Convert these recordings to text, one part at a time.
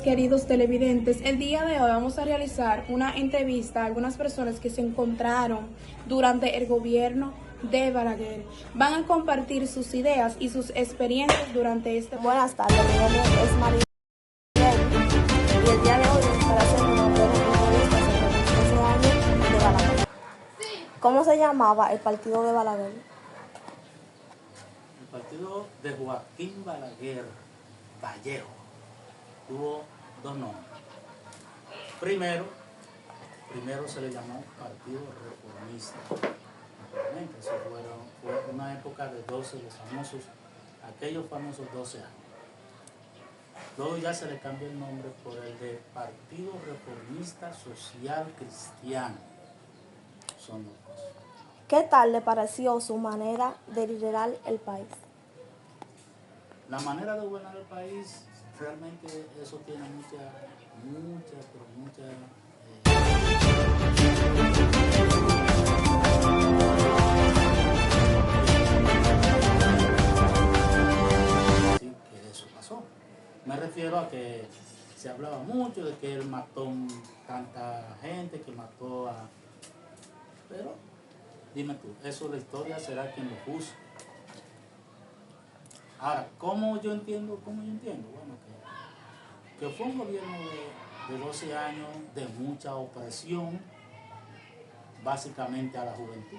queridos televidentes. El día de hoy vamos a realizar una entrevista a algunas personas que se encontraron durante el gobierno de Balaguer. Van a compartir sus ideas y sus experiencias durante este... Buenas tardes, mi nombre es María y el día de hoy les estaré haciendo una breve entrevista sobre los 13 años de Balaguer. ¿Cómo se llamaba el partido de Balaguer? El partido de Joaquín Balaguer Vallejo tuvo dos nombres. Primero se le llamó Partido Reformista. Eso fue una época de 12, aquellos famosos 12 años. Luego ya se le cambió el nombre por el de Partido Reformista Social Cristiano. Son dos cosas. ¿Qué tal le pareció su manera de liderar el país? La manera de gobernar el país, realmente eso tiene mucha sí, que eso pasó. Me refiero a que se hablaba mucho de que él mató tanta gente, que mató a... Pero, dime tú, eso la historia será quien lo juzgue. Ahora, ¿cómo yo entiendo? Bueno, que fue un gobierno de 12 años de mucha opresión, básicamente a la juventud.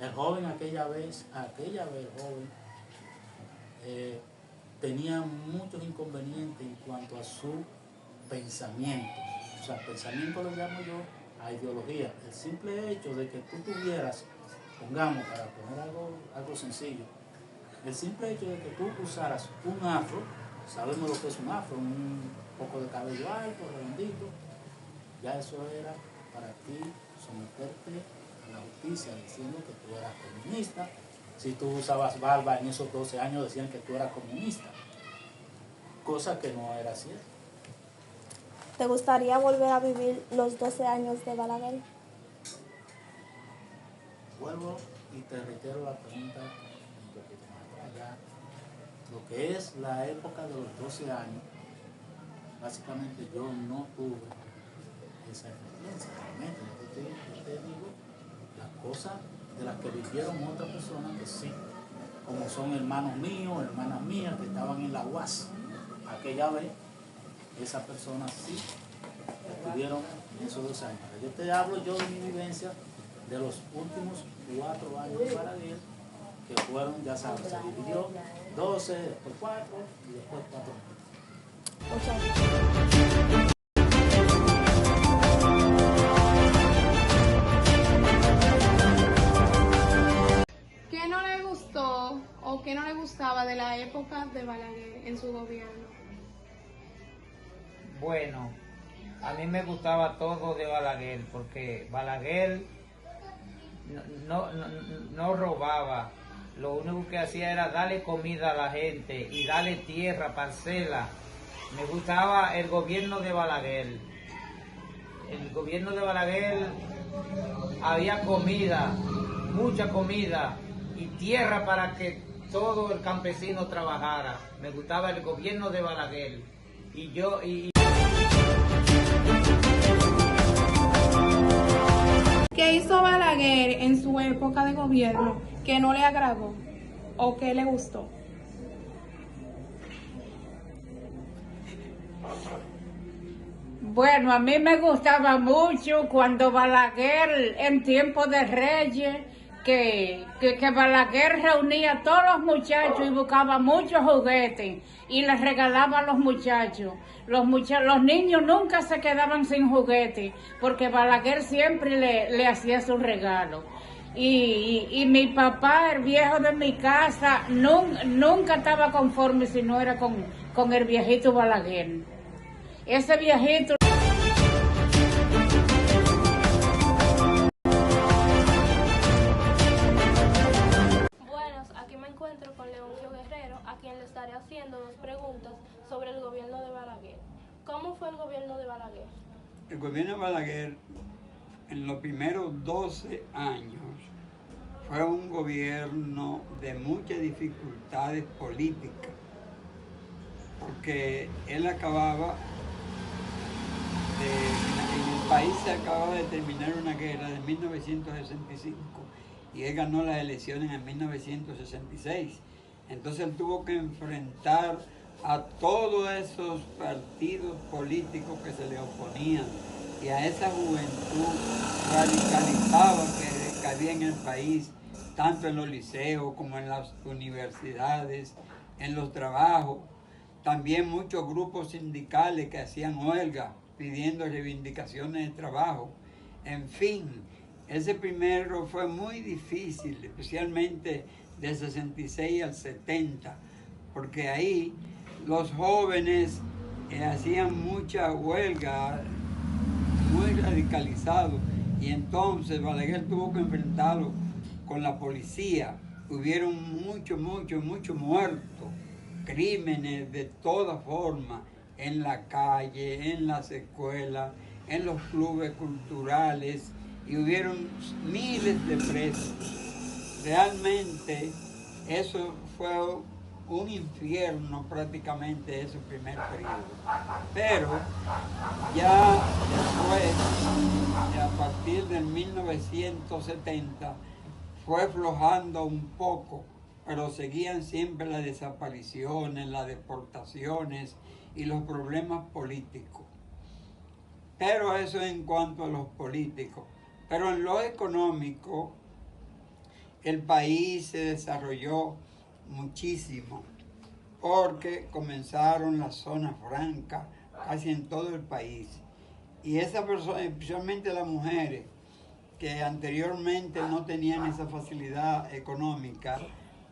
El joven aquella vez el joven, tenía muchos inconvenientes en cuanto a su pensamiento. O sea, pensamiento lo llamo yo a ideología. El simple hecho de que tú tuvieras, pongamos, para poner algo sencillo, el simple hecho de que tú usaras un afro, sabemos lo que es un afro, un poco de cabello alto, redondito, ya eso era para ti someterte a la justicia diciendo que tú eras comunista. Si tú usabas barba en esos 12 años decían que tú eras comunista, cosa que no era cierta. ¿Te gustaría volver a vivir los 12 años de Balaguer? Vuelvo y te reitero la pregunta un poquito más para allá. Lo que es la época de los 12 años, básicamente yo no tuve esa experiencia. Realmente, yo te digo las cosas de las que vivieron otras personas que sí, como son hermanos míos, hermanas mías que estaban en la UAS aquella vez, esas personas sí estuvieron en esos 12 años. Yo te hablo yo de mi vivencia de los últimos 4 años de Balaguer, que fueron, ya sabes, se dividió 12, después 4 y después 4 años. Muchas gracias. ¿Qué no le gustó o qué no le gustaba de la época de Balaguer en su gobierno? Bueno, a mí me gustaba todo de Balaguer, porque Balaguer no robaba. Lo único que hacía era darle comida a la gente y darle tierra, parcela. Me gustaba el gobierno de Balaguer. El gobierno de Balaguer había comida, mucha comida y tierra para que todo el campesino trabajara. Me gustaba el gobierno de Balaguer. ¿Qué hizo Balaguer en su época de gobierno que no le agradó o que le gustó? Bueno, a mí me gustaba mucho cuando Balaguer, en tiempo de Reyes, que Balaguer reunía a todos los muchachos y buscaba muchos juguetes y les regalaba a los muchachos. Los niños nunca se quedaban sin juguetes porque Balaguer siempre le hacía su regalo. Y mi papá, el viejo de mi casa, nunca estaba conforme si no era con el viejito Balaguer. Ese viejito... Aquí me encuentro con Leoncio Guerrero, a quien le estaré haciendo 2 preguntas sobre el gobierno de Balaguer. ¿Cómo fue el gobierno de Balaguer? El gobierno de Balaguer, en los primeros 12 años, fue un gobierno de muchas dificultades políticas. porque él acababa en el país se acababa de terminar una guerra de 1965 y él ganó las elecciones en 1966. Entonces él tuvo que enfrentar a todos esos partidos políticos que se le oponían y a esa juventud radicalizada que había en el país, tanto en los liceos como en las universidades, en los trabajos. También muchos grupos sindicales que hacían huelga pidiendo reivindicaciones de trabajo. En fin, ese primero fue muy difícil, especialmente del 66 al 70, porque ahí los jóvenes hacían mucha huelga, muy radicalizados, y entonces Balaguer tuvo que enfrentarlo con la policía. Hubieron muchos muertos, crímenes de toda forma, en la calle, en las escuelas, en los clubes culturales, y hubieron miles de presos. Realmente eso fue un infierno prácticamente ese primer periodo. Pero ya después, a partir del 1970, fue aflojando un poco, pero seguían siempre las desapariciones, las deportaciones y los problemas políticos. Pero eso en cuanto a los políticos. Pero en lo económico, el país se desarrolló muchísimo, porque comenzaron las zonas francas casi en todo el país. Y esas personas, especialmente las mujeres, que anteriormente no tenían esa facilidad económica,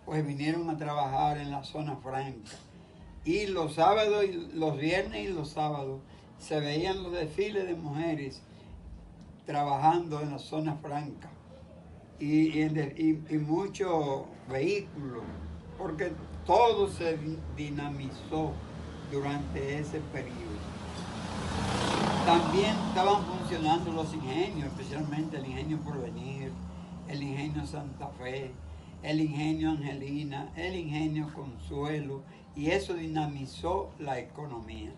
pues vinieron a trabajar en la zona franca. Y los sábados, los viernes y los sábados, se veían los desfiles de mujeres trabajando en la zona franca. Y muchos vehículos, porque todo se dinamizó durante ese periodo. También estaban funcionando los ingenios, especialmente el ingenio Porvenir, el ingenio Santa Fe, el ingenio Angelina, el ingenio Consuelo, y eso dinamizó la economía.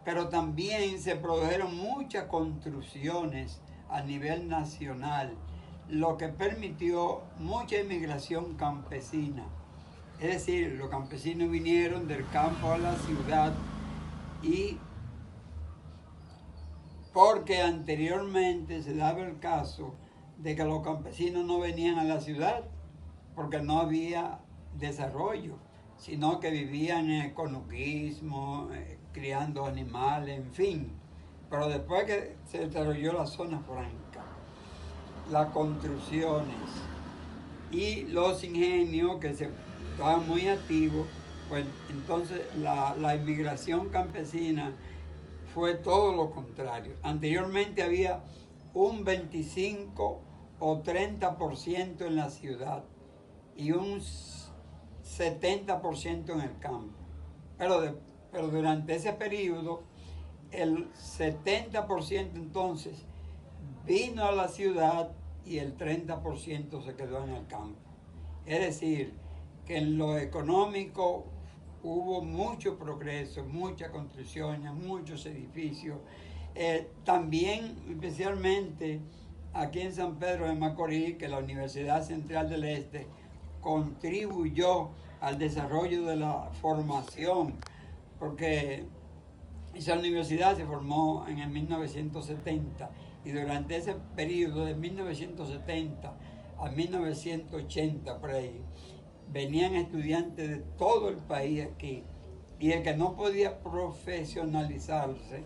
Pero también se produjeron muchas construcciones a nivel nacional, lo que permitió mucha inmigración campesina. Es decir, los campesinos vinieron del campo a la ciudad, y porque anteriormente se daba el caso de que los campesinos no venían a la ciudad porque no había desarrollo, sino que vivían en el conuquismo, criando animales, en fin. Pero después que se desarrolló la zona franca, las construcciones y los ingenios que estaban muy activos, pues entonces la inmigración campesina fue todo lo contrario. Anteriormente había un 25 o 30% en la ciudad y un 70% en el campo. Pero durante ese periodo, el 70% entonces vino a la ciudad y el 30% se quedó en el campo. Es decir, que en lo económico hubo mucho progreso, muchas construcciones, muchos edificios. También, especialmente aquí en San Pedro de Macorís, que la Universidad Central del Este contribuyó al desarrollo de la formación, porque esa universidad se formó en el 1970 y durante ese periodo de 1970 a 1980 por ahí, venían estudiantes de todo el país aquí, y el que no podía profesionalizarse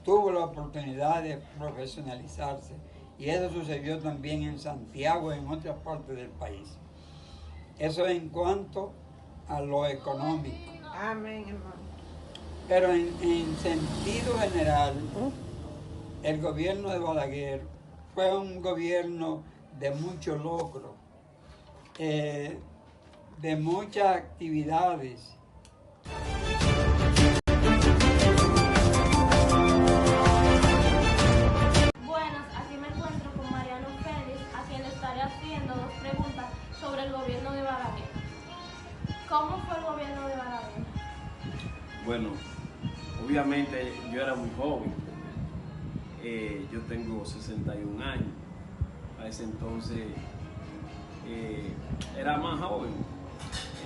tuvo la oportunidad de profesionalizarse, y eso sucedió también en Santiago y en otras partes del país. Eso en cuanto a lo económico. Amén, hermano. Pero en sentido general, el gobierno de Balaguer fue un gobierno de mucho logro, de muchas actividades. Buenas, aquí me encuentro con Mariano Félix, a quien le estaré haciendo 2 preguntas sobre el gobierno de Balaguer. ¿Cómo fue el gobierno de Balaguer? Obviamente yo era muy joven, yo tengo 61 años, a ese entonces era más joven.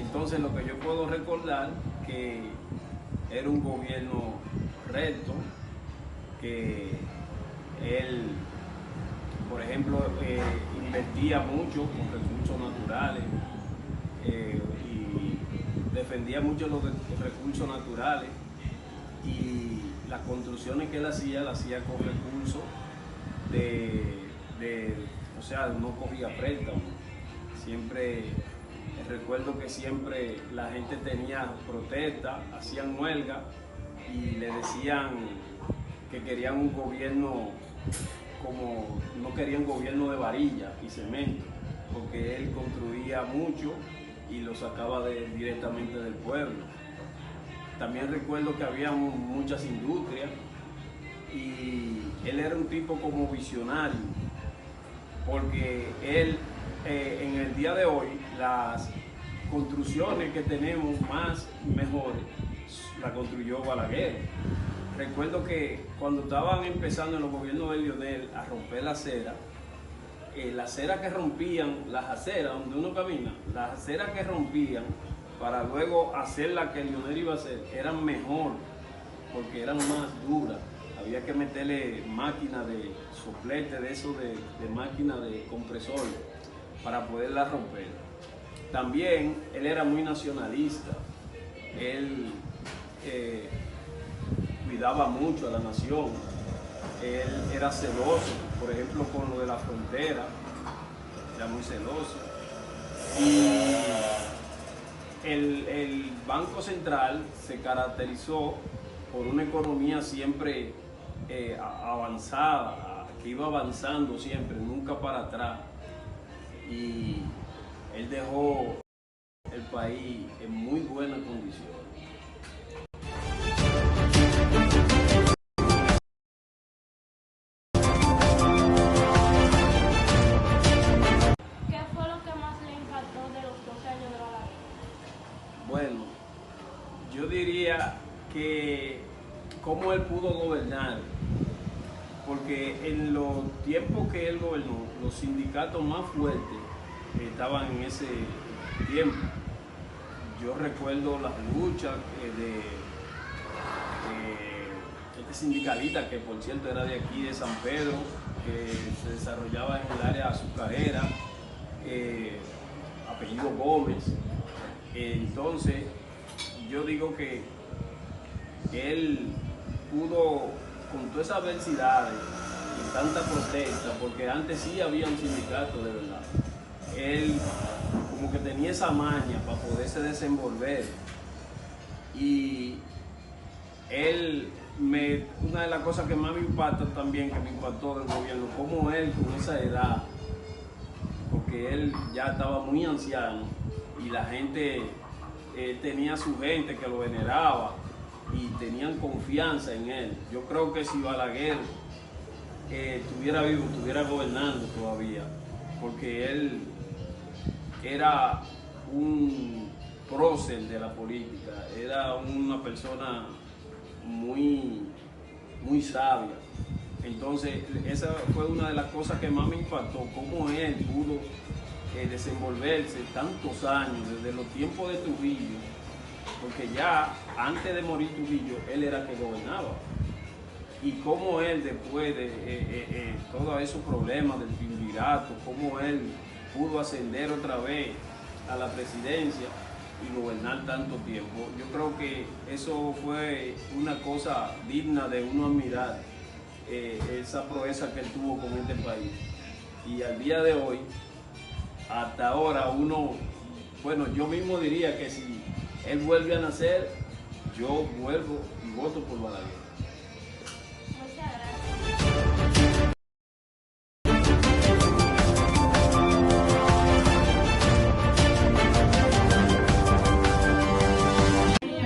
Entonces lo que yo puedo recordar que era un gobierno recto, que él, por ejemplo, invertía mucho con recursos naturales y defendía mucho los recursos naturales, y las construcciones que él hacía, las hacía con recursos o sea, no cogía préstamos. Siempre, recuerdo que siempre la gente tenía protesta, hacían huelga y le decían que querían un gobierno como, no querían gobierno de varilla y cemento, porque él construía mucho y lo sacaba directamente del pueblo. También recuerdo que había muchas industrias y él era un tipo como visionario, porque él en el día de hoy las construcciones que tenemos más mejores la construyó Balaguer. Recuerdo que cuando estaban empezando en los gobiernos de Lionel a romper la acera que rompían, las aceras donde uno camina, las aceras que rompían para luego hacer la que Lionel iba a hacer, eran mejor, porque eran más duras. Había que meterle máquina de soplete, de eso de máquina de compresor, para poderla romper. También él era muy nacionalista, él cuidaba mucho a la nación, él era celoso, por ejemplo con lo de la frontera, era muy celoso. Y el Banco Central se caracterizó por una economía siempre avanzada, que iba avanzando siempre, nunca para atrás. Y él dejó el país en muy buenas condiciones. ¿Qué fue lo que más le impactó de los 12 años de Balaguer? Bueno, yo diría que cómo él pudo gobernar, porque en los tiempos que él gobernó, los sindicatos más fuertes estaban en ese tiempo. Yo recuerdo las luchas de este sindicalista, que por cierto era de aquí, de San Pedro, que se desarrollaba en el área azucarera, apellido Gómez. Entonces, yo digo que él pudo, con todas esas adversidades y tanta protesta, porque antes sí había un sindicato de verdad, él como que tenía esa maña para poderse desenvolver. Y él, una de las cosas que más me impacta también, que me impactó del gobierno, como él con esa edad, porque él ya estaba muy anciano y la gente, tenía su gente que lo veneraba y tenían confianza en él. Yo creo que si Balaguer estuviera vivo, estuviera gobernando todavía, porque él era un prócer de la política, era una persona muy, muy sabia. Entonces, esa fue una de las cosas que más me impactó, cómo él pudo desenvolverse tantos años, desde los tiempos de Trujillo, porque ya antes de morir Trujillo, él era el que gobernaba. Y cómo él, después de todos esos problemas del triunvirato, cómo él pudo ascender otra vez a la presidencia y gobernar tanto tiempo. Yo creo que eso fue una cosa digna de uno admirar, esa proeza que él tuvo con este país. Y al día de hoy, hasta ahora uno, bueno, yo mismo diría que si él vuelve a nacer, yo vuelvo y voto por Balaguer. Muchas gracias.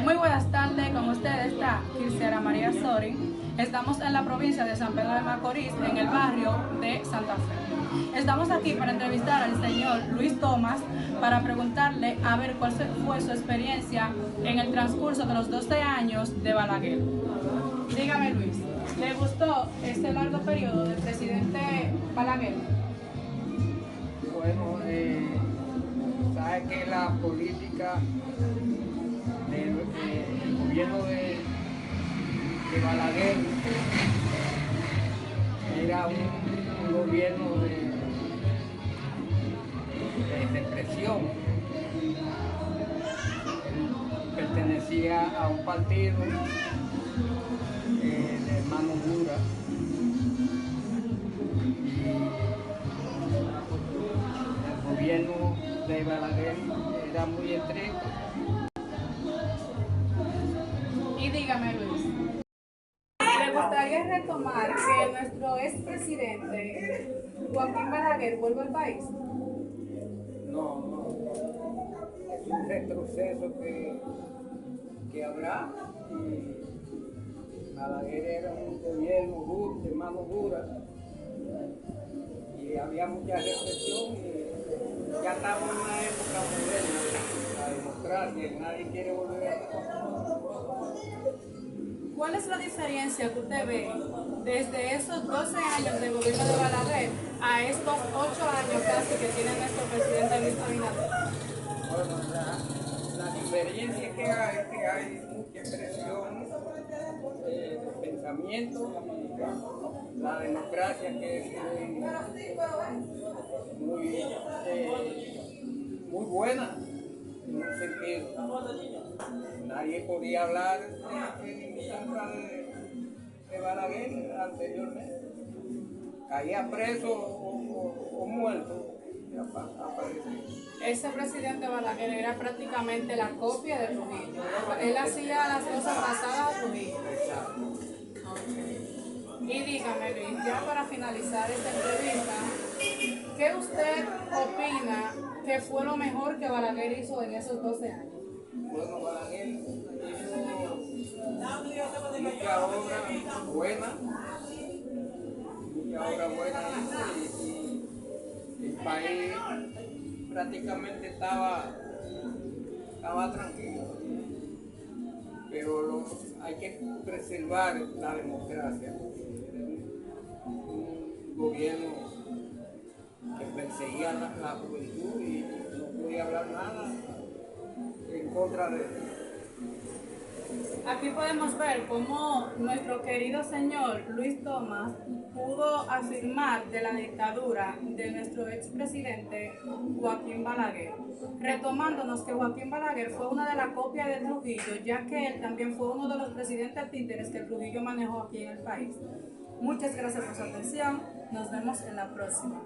Muy buenas tardes, con ustedes está Quisiera María Sola. Flores. Estamos en la provincia de San Pedro de Macorís, en el barrio de Santa Fe. Estamos aquí para entrevistar al señor Luis Tomás para preguntarle a ver cuál fue su experiencia en el transcurso de los 12 años de Balaguer. Dígame, Luis, ¿le gustó este largo periodo del presidente Balaguer? Bueno, sabe que la política del gobierno de Balaguer era un gobierno de represión. Pertenecía a un partido de mano dura. El gobierno de Balaguer era muy estricto. Y dígame, Luis, ¿le gustaría retomar que nuestro expresidente Joaquín Balaguer vuelva al país? No. Es un retroceso que habrá. Y Balaguer era un gobierno duro, de mano dura. Y había mucha represión. Y ya estamos en una época moderna, la democracia, y nadie quiere volver a eso. ¿Cuál es la diferencia que usted ve desde esos 12 años de gobierno de Balaguer a estos 8 años casi que tiene nuestro presidente Luis Abinader? Bueno, la diferencia es que hay mucha presión de pensamiento, la democracia que es muy buena en un sentido. Nadie podía hablar en contra de Balaguer anteriormente. Caía preso o muerto. Ese presidente Balaguer era prácticamente la copia de Trujillo. Él hacía las cosas pasadas a Trujillo. Y dígame, Luis, ya para finalizar esta entrevista, ¿qué usted opina que fue lo mejor que Balaguer hizo en esos 12 años? Bueno, Balaguer hizo mucha obra buena y el país prácticamente estaba tranquilo. Pero hay que preservar la democracia. Un gobierno que perseguía la juventud y no podía hablar nada en contra de él. Aquí podemos ver cómo nuestro querido señor Luis Tomás pudo afirmar de la dictadura de nuestro expresidente Joaquín Balaguer, retomándonos que Joaquín Balaguer fue una de las copias de Trujillo, ya que él también fue uno de los presidentes títeres que Trujillo manejó aquí en el país. Muchas gracias por su atención, nos vemos en la próxima.